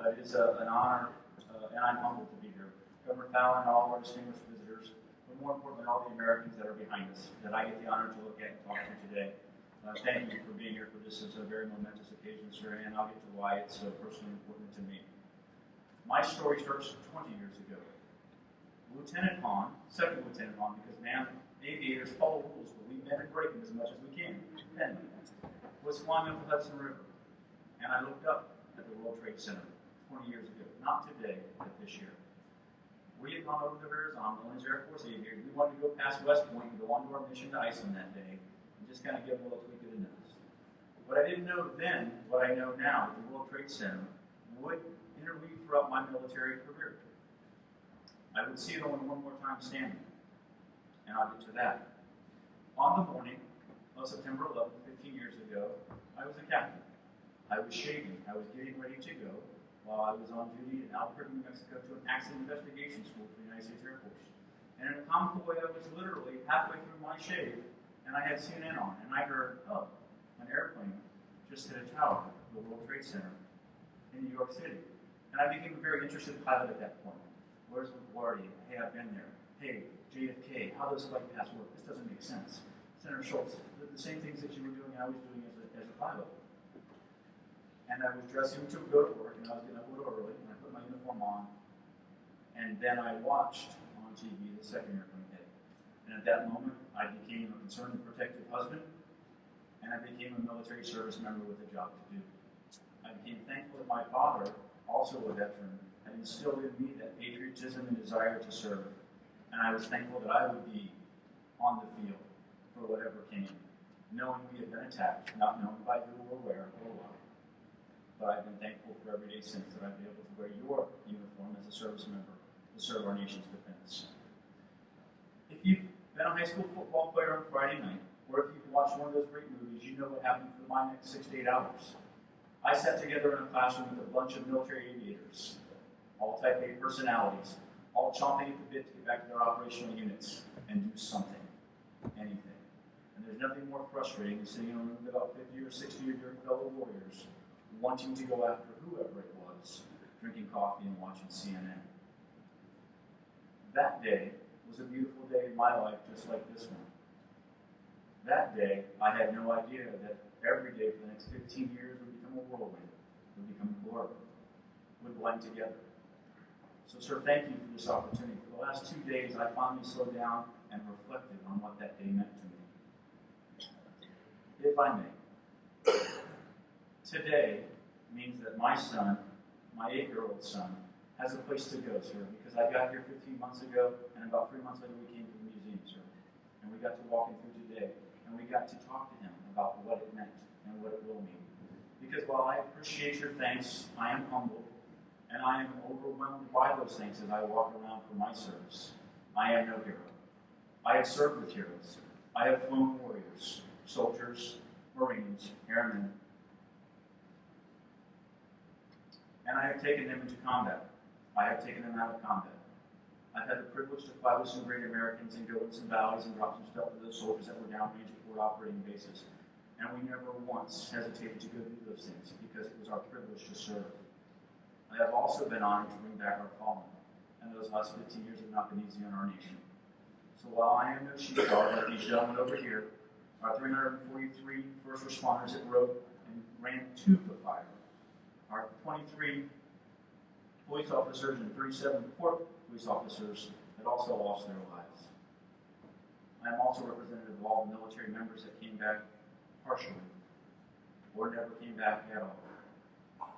It is an honor, and I'm humbled to be here. Governor Fallon and all of our distinguished visitors, but more importantly, all the Americans that are behind us, that I get the honor to look at and talk to today. Thank you for being here for this. It's a very momentous occasion, sir, and I'll get to why it's so personally important to me. My story starts 20 years ago. Lieutenant Hohn, second Lieutenant Hohn, because, man, aviators follow rules, but we bend and break them as much as we can. Bend them. Was flying up the Hudson River, and I looked up at the World Trade Center 20 years ago. Not today, but this year. We had gone over to Arizona, known as AirForce aviators. We wanted to go past West Point and go on to our mission to Iceland that day, and just kind of give them a little tweak of the nose. What I didn't know then, what I know now, the World Trade Center would interweave throughout my military career. I would see it only one more time standing, and I'll get to that. On the morning of September 11th, 15 years ago, I was a captain. I was shaving. I was getting ready to go while I was on duty in Albuquerque, New Mexico, to an accident investigation school for the United States Air Force. And in a comical way, I was literally halfway through my shave, and I had CNN on, and I heard, oh, an airplane just hit a tower, the World Trade Center, in New York City. And I became a very interested pilot at that point. Where's LaGuardia? Hey, I've been there. Hey, JFK, how does flight paths work? This doesn't make sense. Senator Schultz, the same things that you were doing, I was doing as a pilot. And I was dressing to go to work, and I was getting up a little early, and I put my uniform on, and then I watched on TV the second airplane hit. And at that moment, I became a concerned and protective husband, and I became a military service member with a job to do. I became thankful that my father, also a veteran, had instilled in me that patriotism and desire to serve. And I was thankful that I would be on the field for whatever came, knowing we had been attacked, not knowing by who or where or why. But I've been thankful for every day since that I've been able to wear your uniform as a service member to serve our nation's defense. If you've been a high school football player on Friday night, or if you've watched one of those great movies, you know what happened for my next 6 to 8 hours. I sat together in a classroom with a bunch of military aviators, all type A personalities, all chomping at the bit to get back to their operational units and do something, anything. And there's nothing more frustrating than sitting in a room with about 50 or 60 of your fellow warriors wanting to go after whoever it was, drinking coffee and watching CNN. That day was a beautiful day in my life, just like this one. That day, I had no idea that every day for the next 15 years would become a whirlwind, would become a blur, would blend together. So, sir, thank you for this opportunity. For the last 2 days, I finally slowed down and reflected on what that day meant to me. If I may, today means that my son, my 8-year-old son, has a place to go, sir, because I got here 15 months ago, and about 3 months later we came to the museum, sir. And we got to walk him through today, and we got to talk to him about what it meant and what it will mean. Because while I appreciate your thanks, I am humbled, and I am overwhelmed by those things as I walk around for my service. I am no hero. I have served with heroes. I have flown warriors, soldiers, Marines, airmen, and I have taken them into combat. I have taken them out of combat. I've had the privilege to fly with some great Americans and go in some valleys and drop some stuff to those soldiers that were downrange at forward operating bases. And we never once hesitated to go do those things because it was our privilege to serve. I have also been honored to bring back our fallen, and those last 15 years have not been easy on our nation. So while I am no sheepdog like these gentlemen over here, our 343 first responders that rode and ran to the fire, our 23 police officers and 37 court police officers that also lost their lives. I am also representative of all the military members that came back partially or never came back at all.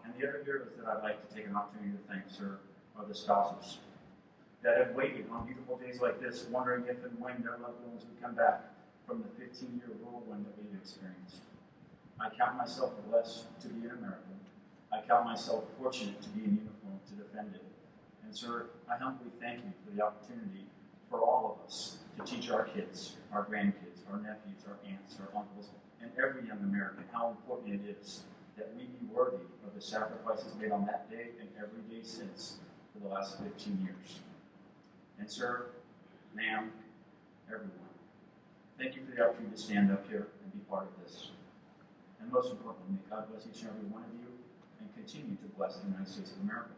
And the other heroes that I'd like to take an opportunity to thank, sir, are the spouses that have waited on beautiful days like this, wondering if and when their loved ones would come back from the 15-year whirlwind that we've experienced. I count myself blessed to be an American. I count myself fortunate to be in uniform to defend it. And sir, I humbly thank you for the opportunity for all of us to teach our kids, our grandkids, our nephews, our aunts, our uncles, and every young American how important it is that we be worthy of the sacrifices made on that day and every day since for the last 15 years. And sir, ma'am, everyone, thank you for the opportunity to stand up here and be part of this. And most importantly, may God bless each and every one of you and continue to bless the United States of America.